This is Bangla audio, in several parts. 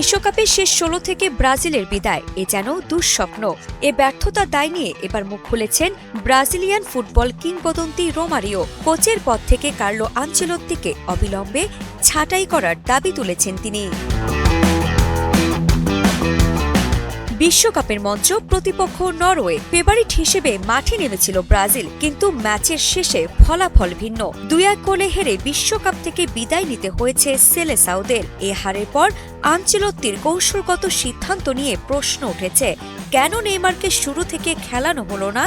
বিশ্বকাপের শেষ ১৬ থেকে ব্রাজিলের বিদায় এ যেন দুঃস্বপ্ন। এ ব্যর্থতার দায় নিয়ে এবার মুখ খুলেছেন ব্রাজিলিয়ান ফুটবল কিংবদন্তি রোমারিও। কোচের পদ থেকে কার্লো আনচেলত্তিকে অবিলম্বে ছাঁটাই করার দাবি তুলেছেন তিনি। বিশ্বকাপের মঞ্চ প্রতিপক্ষ নরওয়ে, ফেভারিট হিসেবে মাঠে নেমেছিল ব্রাজিল, কিন্তু ম্যাচের শেষে ফলাফল ভিন্ন। ২-১ গোলে হেরে বিশ্বকাপ থেকে বিদায় নিতে হয়েছে সেলেসাওদের। এ হারের পর আনচেলত্তির কৌশলগত সিদ্ধান্ত নিয়ে প্রশ্ন উঠেছে, কেন নেইমারকে শুরু থেকে খেলানো হলো না,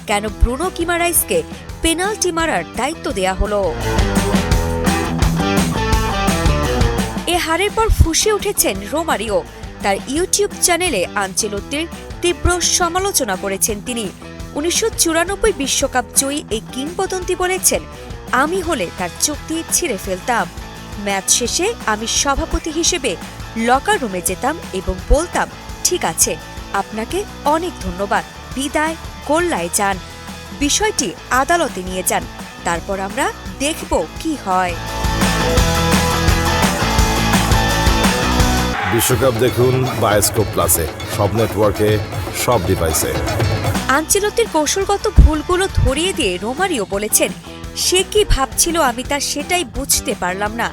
কেন ব্রুনো গিমারাইজকে পেনাল্টি মারার দায়িত্ব দেয়া হলো। এ হারের পর ফুঁসে উঠেছেন রোমারিও। তার ইউটিউব চ্যানেলে আনচেলত্তির তীব্র সমালোচনা করেছেন তিনি। ১৯৯৪ বিশ্বকাপ জয়ী এই কিংবদন্তি বলেছেন, আমি হলে তার চুক্তি ছিঁড়ে ফেলতাম। ম্যাচ শেষে আমি সভাপতি হিসেবে লকার রুমে যেতাম এবং বলতাম, ঠিক আছে, আপনাকে অনেক ধন্যবাদ, বিদায়, গোল্লায় যান, বিষয়টি আদালতে নিয়ে যান, তারপর আমরা দেখব কি হয়। বিশ্বকাপ দেখুন বায়োস্কোপ প্লাসে, সব নেটওয়ার্কে, সব ডিভাইসে। আনচেলত্তির কৌশলগত ভুলগুলো ধরিয়ে দিয়ে রোমারিও বলেছেন, সে কি ভাবছিল আমি তার সেটাই বুঝতে পারলাম না।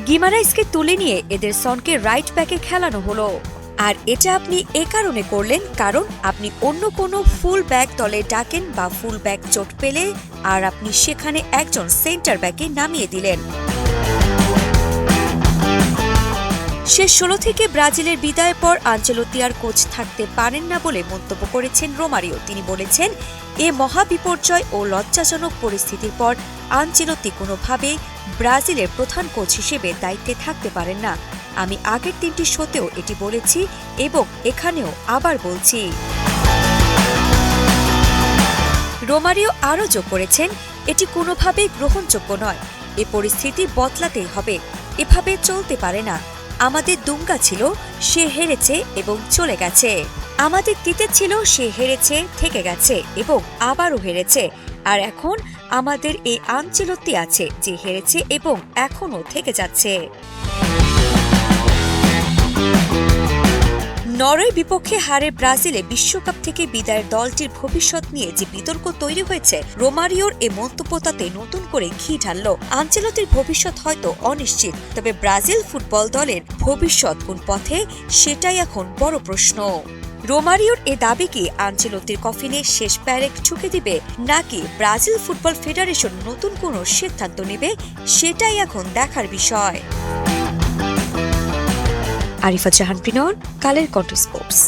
গিমারাইজকে তুলে নিয়ে এডারসনকে রাইট ব্যাকে খেলানো হলো, আর এটা আপনি এ কারণে করলেন কারণ আপনি অন্য কোনো ফুল ব্যাক দলে ডাকেন বা ফুল ব্যাক চোট পেলে আর আপনি সেখানে একজন সেন্টার ব্যাকে নামিয়ে দিলেন। শেষ ১৬ থেকে ব্রাজিলের বিদায়ের পর আনচেলত্তি আর কোচ থাকতে পারেন না বলে মন্তব্য করেছেন রোমারিও। তিনি বলেছেন, এ মহাবিপর্যয় ও লজ্জাজনক পরিস্থিতির পর আনচেলত্তি কোনোভাবেই ব্রাজিলের প্রধান কোচ হিসেবে দায়িত্বে থাকতে পারেন না। আমি আগের ৩টি শোতেও এটি বলেছি এবং এখানেও আবার বলছি। রোমারিও আরও যোগ করেছেন, এটি কোনোভাবেই গ্রহণযোগ্য নয়। এ পরিস্থিতি বদলাতেই হবে, এভাবে চলতে পারে না। আমাদের দুঙ্গা ছিল, সে হেরেছে এবং চলে গেছে। আমাদের তিতে ছিল, সে হেরেছে, থেকে গেছে এবং আবারও হেরেছে। আর এখন আমাদের এই আনচেলত্তি আছে, যে হেরেছে এবং এখনও থেকে যাচ্ছে। নরওয়ের বিপক্ষে হারে ব্রাজিলে বিশ্বকাপ থেকে বিদায়ের দলটির ভবিষ্যৎ নিয়ে যে বিতর্ক তৈরি হয়েছে, রোমারিওর এ মন্তব্য তাতে নতুন করে ঘি ঢালল। আনচেলত্তির ভবিষ্যৎ হয়তো অনিশ্চিত, তবে ব্রাজিল ফুটবল দলের ভবিষ্যৎ কোন পথে, সেটাই এখন বড় প্রশ্ন। রোমারিওর এ দাবি কি আনচেলত্তির কফিনে শেষ প্যারেক ঠুকে দিবে, নাকি ব্রাজিল ফুটবল ফেডারেশন নতুন কোনো সিদ্ধান্ত নেবে, সেটাই এখন দেখার বিষয়। আরিফা জাহান প্রিনর, কালের কণ্ঠ স্পোর্টস।